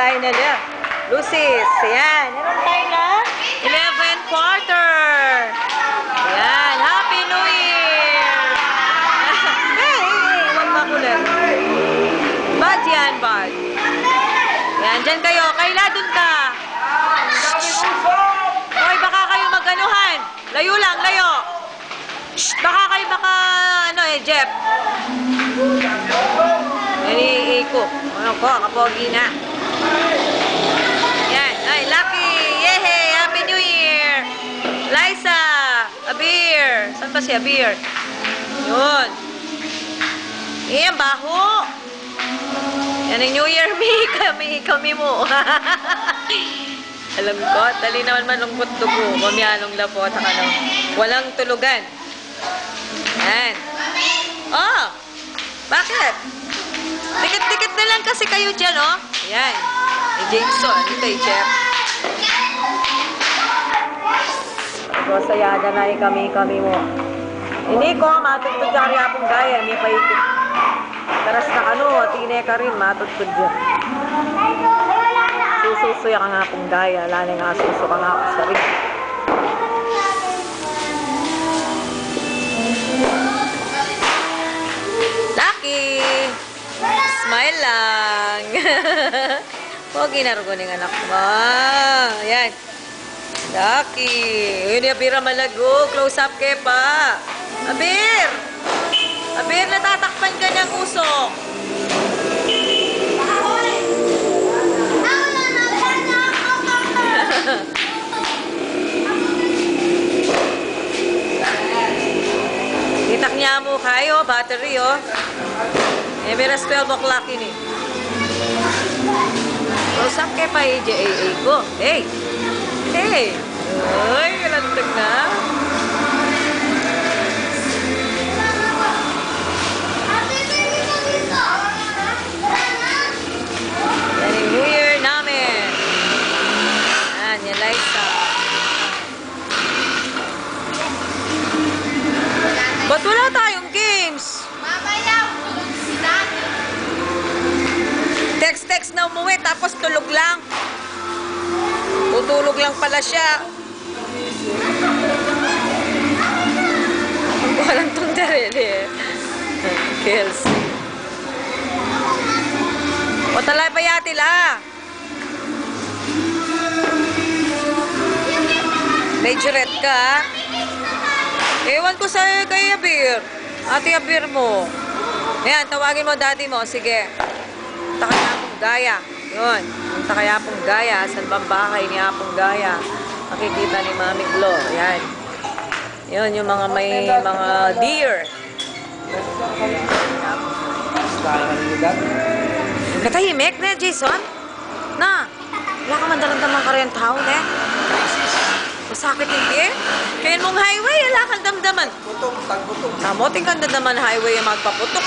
tayo na lang. Lucis, yan. Meron tayo na 11 quarter. Yan, Happy New Year! Hey, huwag makulan. Bad yan, bad. Yan, dyan kayo. Kayla, dun ka. Hoy, baka kayo mag-anuhan. Layo lang, layo. Shh, baka kayo Jeff. Yan, ko. Ano ko, kapogi na. Yan, ay, Lucky. Yehey, Happy New Year. Liza, Abir. Saan ba si Abir? Yun. Yan, baho. Yan ang New Year, kami mo. Alam ko, dali naman malungkot dugo. Mamyanong lapot, walang tulugan. Yan. Oh! Bakit? Dikit-dikit na lang kasi kayo dyan, oh. Yan. Ni Jason, ni kay Jeff. Sayada na kami mo. Hindi ko, matutod ka rin apong gaya. May paikot. Taras na tine ka rin, matutod dyan. Sususuya ka nga apong gaya. Lala nga, susu ka nga ako sa rin. Lucky! Smile lang! Pogi na rugo ng anak mo. Yan. Lucky! Yun yung Abir malago. Close up kay pa. Abir! Abir, natatakpan ka ng usok. Itak niya mo kayo, battery, oh. Eh, meras 12 o'clock ini. Close up kay pa, AJAA ko. Hey! Hey! Ay, kalantag na. Yan yung New Year namin. Yan, yan, Liza. Ba't wala tayong games? Text na umuwi, tapos tulog lang. Tutulog lang pala siya. Walang tong darili. Kelsey. O talay pa yati la. Majorette ka, ha? Ewan ko sa'yo kay Abir. Ate Abir mo. Ayan, tawagin mo daddy mo. Sige. Punta kay Apong Gaya. Yun. Punta kay Apong Gaya. Saan bang bahay ni Apong Gaya? Makikita ni Mami Glo. Ayan. Yun, yung mga may mga deer. Katahimik na, Jason? Na? Wala ka mandalang-damang karentahon, eh? Masakit hindi eh. Kaya mong highway, wala kang damdaman. Putok, tagputok. Namoting kang damdaman highway ang magpaputok.